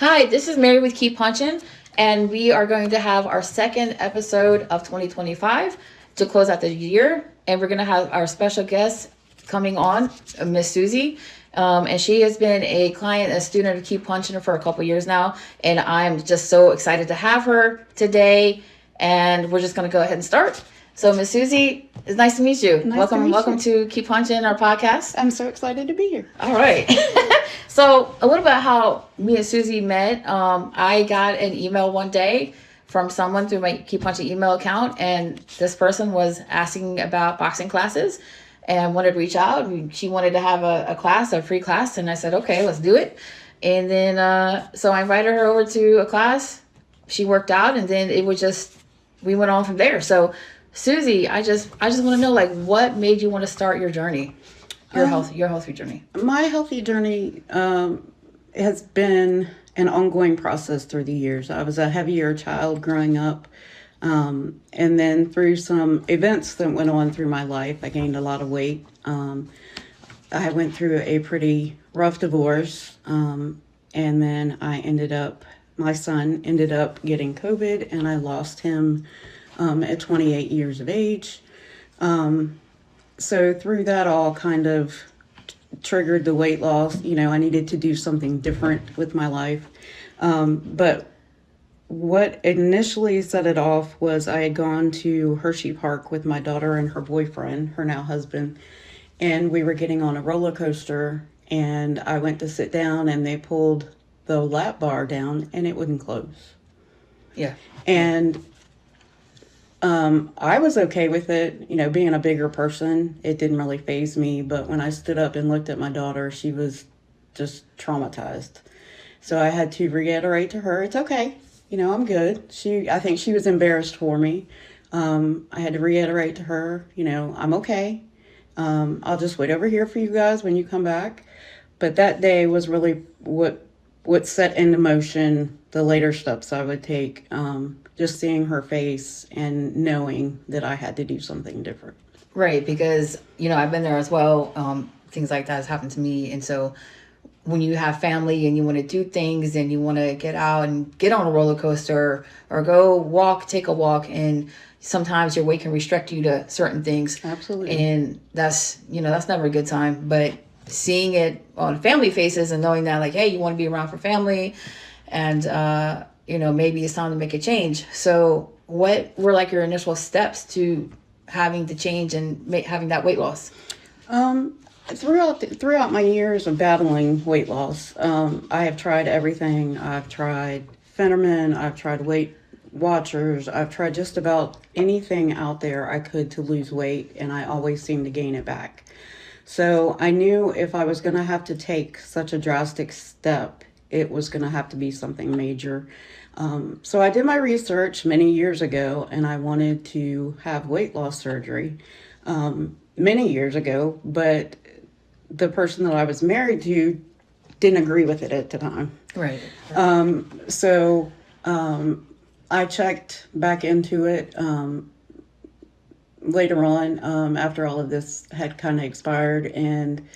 Hi, this is Mary with Keepunchin, and we are going to have our second episode of 2025 to close out the year. And we're going to have our special guest coming on, Miss Susie. And she has been a client, a student of Keepunchin for a couple years now. And I'm just so excited to have her today. And we're just going to go ahead and start. So, Miss Susie, it's nice to meet you. Welcome to Keepunchin, our podcast. I'm so excited to be here. All right. So a little bit how me and Susie met. I got an email one day from someone through my Keepunchin email account, and this person was asking about boxing classes and wanted to reach out. She wanted to have a free class, and I said, okay, let's do it. And then so I invited her over to a class. She worked out, and then we went on from there. So Susie, I just want to know, like, what made you want to start your journey? Your healthy journey. My healthy journey has been an ongoing process through the years. I was a heavier child growing up. And then through some events that went on through my life, I gained a lot of weight. I went through a pretty rough divorce. And then my son ended up getting COVID, and I lost him at 28 years of age. So through that all kind of triggered the weight loss. I needed to do something different with my life. But what initially set it off was I had gone to Hershey Park with my daughter and her boyfriend, her now husband, and we were getting on a roller coaster, and I went to sit down and they pulled the lap bar down and it wouldn't close. Yeah. And I was okay with it, being a bigger person. It didn't really faze me. But when I stood up and looked at my daughter, she was just traumatized. So I had to reiterate to her, it's okay. I'm good. I think she was embarrassed for me. I had to reiterate to her, I'm okay. I'll just wait over here for you guys when you come back. But that day was really what set into motion the later steps I would take. Just seeing her face and knowing that I had to do something different. Right, because, I've been there as well. Things like that has happened to me. And so when you have family and you want to do things and you want to get out and get on a roller coaster or go take a walk, and sometimes your weight can restrict you to certain things. Absolutely. And that's never a good time. But seeing it on family faces and knowing that, like, hey, you want to be around for family, and maybe it's time to make a change. So what were like your initial steps to having the change and having that weight loss? Throughout my years of battling weight loss, I have tried everything. I've tried Fetterman, I've tried Weight Watchers, I've tried just about anything out there I could to lose weight, and I always seem to gain it back. So I knew if I was going to have to take such a drastic step, it was going to have to be something major. So I did my research many years ago, and I wanted to have weight loss surgery many years ago, but the person that I was married to didn't agree with it at the time. Right. So I checked back into it later on after all of this had kind of expired, and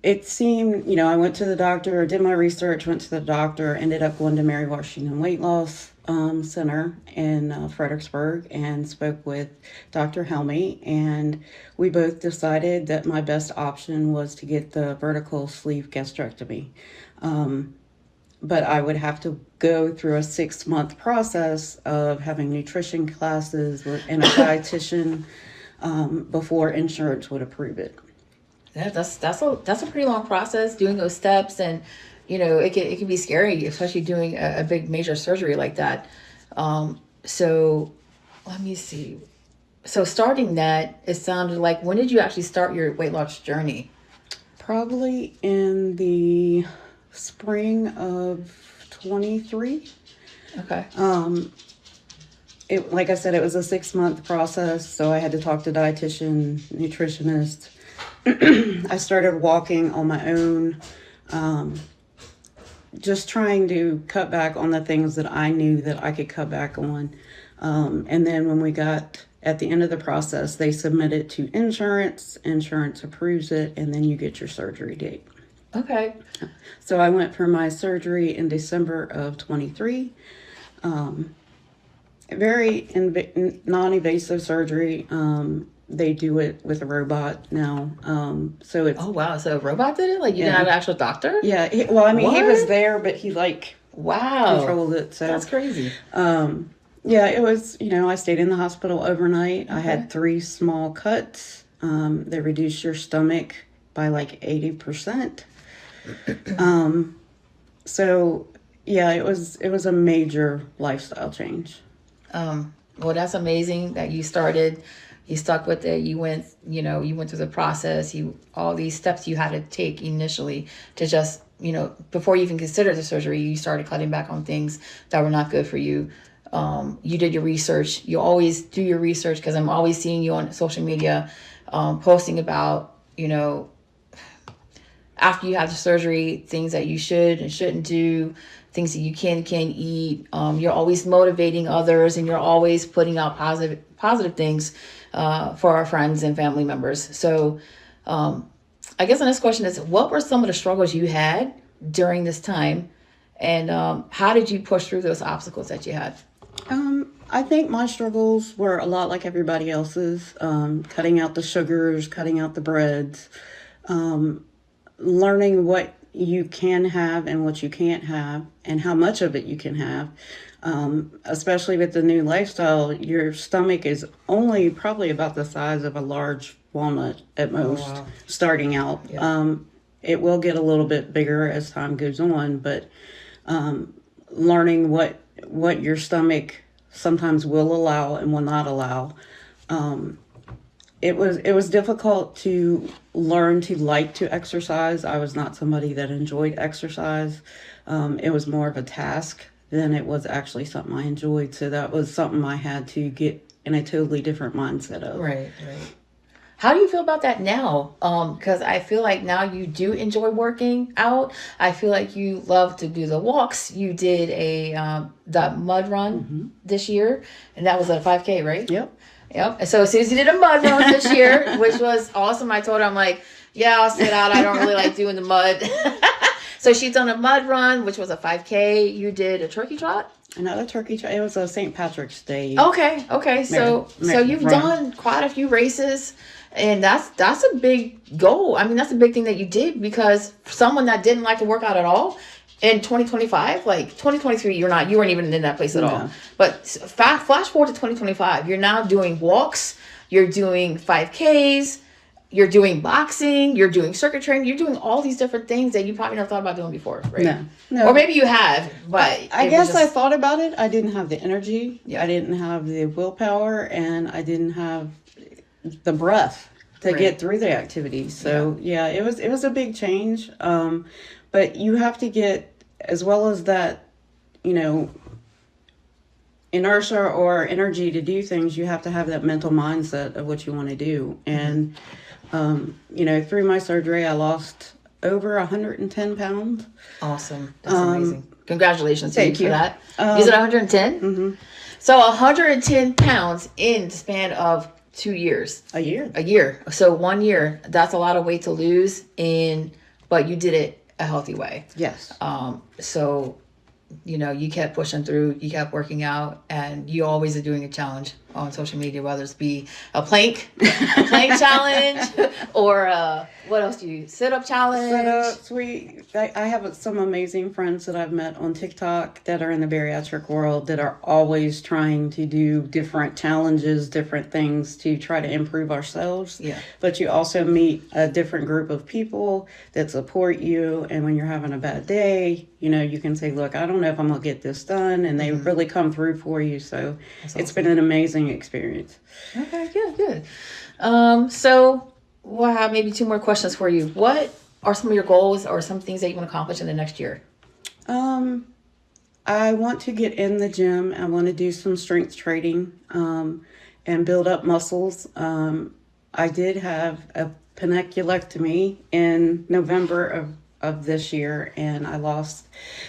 it seemed, I went to the doctor, did my research, went to the doctor, ended up going to Mary Washington Weight Loss Center in Fredericksburg, and spoke with Dr. Helmy, and we both decided that my best option was to get the vertical sleeve gastrectomy. But I would have to go through a 6-month process of having nutrition classes and a dietitian before insurance would approve it. Yeah, that's a pretty long process, doing those steps, and it can be scary, especially doing a big major surgery like that. So let me see. So starting that, it sounded like, when did you actually start your weight loss journey? Probably in the spring of 23. Okay. Like I said, it was a 6-month process, so I had to talk to dietitian, nutritionist. I started walking on my own, just trying to cut back on the things that I knew that I could cut back on. And then when we got at the end of the process, they submit it to insurance. Insurance approves it, and then you get your surgery date. Okay. So I went for my surgery in December of 23. Very non-invasive surgery. They do it with a robot now. So it's Oh wow. So a robot did it? Like you didn't have an actual doctor? yeah. Well, I mean, he was What? there, but he like Wow. controlled it. So That's crazy. yeah, it was. I stayed in the hospital overnight. I Okay. had 3 small cuts. They reduced your stomach by like 80%. So yeah, it was a major lifestyle change. Well, that's amazing that you stuck with it. You went through the process, all these steps you had to take initially to just, before you even considered the surgery, you started cutting back on things that were not good for you. You did your research. You always do your research because I'm always seeing you on social media, posting about, after you have the surgery, things that you should and shouldn't do, things that you can eat. You're always motivating others, and you're always putting out positive things for our friends and family members. So I guess the next question is, what were some of the struggles you had during this time, and how did you push through those obstacles that you had? I think my struggles were a lot like everybody else's. Cutting out the sugars, cutting out the breads, learning what you can have and what you can't have, and how much of it you can have. Especially with the new lifestyle, your stomach is only probably about the size of a large walnut at most, wow. starting out. Yeah. It will get a little bit bigger as time goes on, but learning what your stomach sometimes will allow and will not allow. It was difficult to learn to like to exercise. I was not somebody that enjoyed exercise. It was more of a task than it was actually something I enjoyed. So that was something I had to get in a totally different mindset of. Right. How do you feel about that now? Because I feel like now you do enjoy working out. I feel like you love to do the walks. You did that mud run this year, and that was a 5K, right? Yep. Yep. And so Susie did a mud run this year, which was awesome. I told her, I'm like, yeah, I'll sit out. I don't really like doing the mud. So she's done a mud run, which was a 5K. You did a turkey trot. Another turkey trot. It was a St. Patrick's Day. Okay. So you've done quite a few races. And that's a big goal. I mean, that's a big thing that you did, because for someone that didn't like to work out at all in 2025, like 2023, you weren't even in that place at all. But flash forward to 2025, you're now doing walks, you're doing 5Ks, you're doing boxing, you're doing circuit training, you're doing all these different things that you probably never thought about doing before, right? No. Or maybe you have, but I guess I thought about it. I didn't have the energy. Yeah. I didn't have the willpower, and I didn't have the breath to get through the activities. So yeah, it was a big change. But you have to get, as well as that, inertia or energy to do things, you have to have that mental mindset of what you want to do. And through my surgery, I lost over 110 pounds. Awesome. That's amazing. Congratulations to you for that. Um, You said 110? Mm-hmm. So 110 pounds in the span of 2 years. A year. A year. So 1 year, that's a lot of weight to lose but you did it a healthy way. Yes. So, you kept pushing through, you kept working out, and you always are doing a challenge on social media, whether it's be a plank challenge, or what else do you, sit-up challenge? Sit-ups. I have some amazing friends that I've met on TikTok that are in the bariatric world that are always trying to do different challenges, different things to try to improve ourselves. Yeah. But you also meet a different group of people that support you, and when you're having a bad day, you can say, look, I don't know if I'm going to get this done, and they really come through for you. So it's been an amazing experience. Okay, good. So we'll have maybe 2 more questions for you. What are some of your goals or some things that you want to accomplish in the next year? I want to get in the gym. I want to do some strength training and build up muscles. I did have a peniculectomy in November of this year, and I lost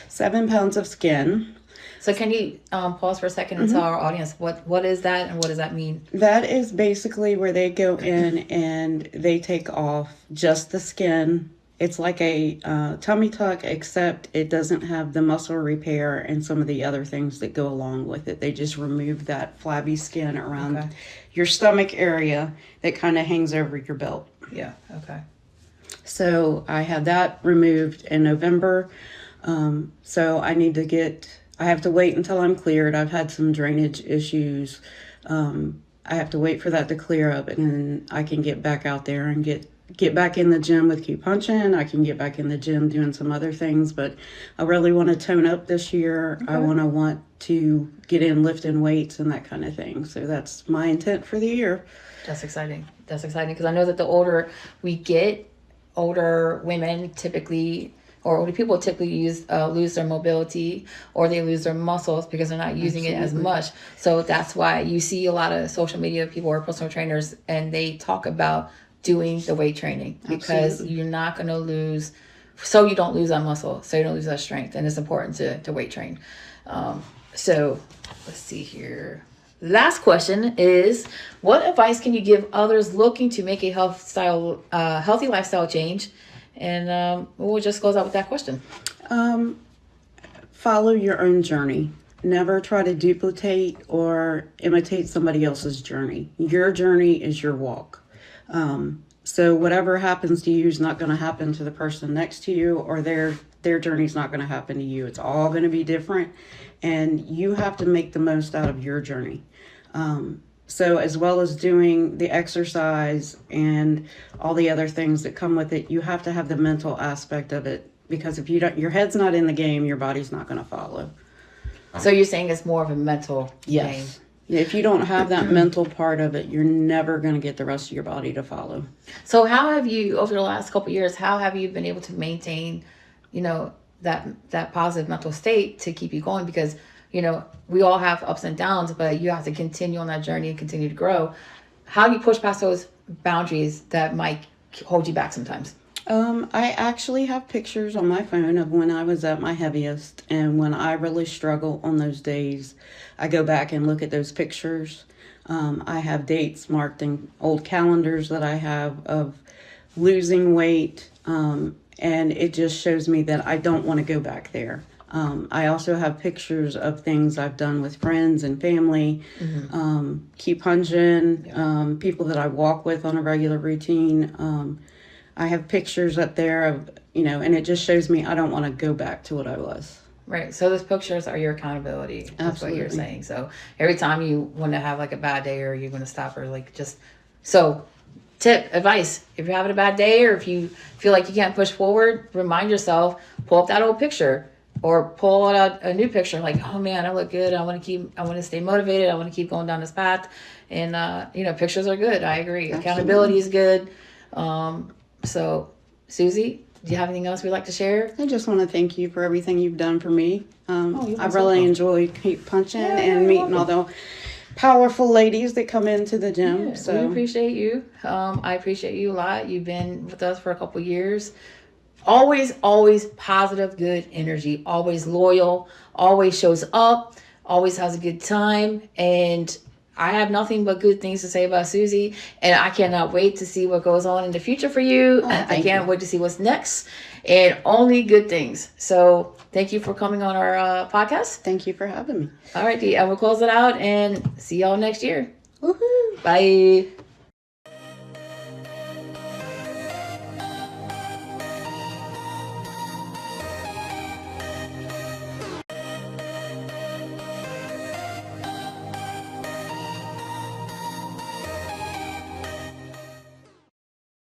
7 pounds of skin. So can you pause for a second and tell our audience what is that and what does that mean? That is basically where they go in and they take off just the skin It's like a tummy tuck, except it doesn't have the muscle repair and some of the other things that go along with it. They just remove that flabby skin around your stomach area that kind of hangs over your belt. Yeah. Okay. So I had that removed in November. So I have to wait until I'm cleared. I've had some drainage issues. I have to wait for that to clear up, and then I can get back out there and get back in the gym with Keepunchin. I can get back in the gym doing some other things, but I really want to tone up this year. Okay. I want to get in lifting weights and that kind of thing. So that's my intent for the year. That's exciting. That's exciting because I know that the older we get, older women typically, or older people typically lose their mobility, or they lose their muscles because they're not using it as much. So that's why you see a lot of social media people or personal trainers, and they talk about doing the weight training because you're not going to lose, so you don't lose that muscle, so you don't lose that strength, and it's important to weight train. So let's see here. Last question is, what advice can you give others looking to make a healthy lifestyle change? And we'll just close out with that question. Follow your own journey. Never try to duplicate or imitate somebody else's journey. Your journey is your walk. So whatever happens to you is not going to happen to the person next to you, or their journey is not going to happen to you. It's all going to be different, and you have to make the most out of your journey. So as well as doing the exercise and all the other things that come with it, you have to have the mental aspect of it, because if you don't, your head's not in the game, your body's not going to follow. So you're saying it's more of a mental game? If you don't have that mental part of it, you're never going to get the rest of your body to follow. So how have you, over the last couple of years, how have you been able to maintain, that positive mental state to keep you going? Because, we all have ups and downs, but you have to continue on that journey and continue to grow. How do you push past those boundaries that might hold you back sometimes? I actually have pictures on my phone of when I was at my heaviest, and when I really struggle on those days, I go back and look at those pictures. I have dates marked in old calendars that I have of losing weight, and it just shows me that I don't want to go back there. I also have pictures of things I've done with friends and family, Keepunchin, people that I walk with on a regular routine. I have pictures up there of, and it just shows me I don't want to go back to what I was. Right. So those pictures are your accountability. That's Absolutely. what you're saying. So every time you want to have like a bad day, or you're going to stop, or so tip, advice, if you're having a bad day, or if you feel like you can't push forward, remind yourself, pull up that old picture, or pull out a new picture, like, oh man, I look good. I want to stay motivated. I want to keep going down this path. And, pictures are good. I agree. Absolutely. Accountability is good. So Susie, do you have anything else we'd like to share? I just want to thank you for everything you've done for me. I really welcome. enjoy Keepunchin and meeting all the powerful ladies that come into the gym. We appreciate you. I appreciate you a lot. You've been with us for a couple years. Always positive, good energy. Always loyal. Always shows up. Always has a good time. And I have nothing but good things to say about Susie. And I cannot wait to see what goes on in the future for you. I can't wait to see what's next. And only good things. So thank you for coming on our podcast. Thank you for having me. All right, Dee. I will close it out and see y'all next year. Woohoo! Bye.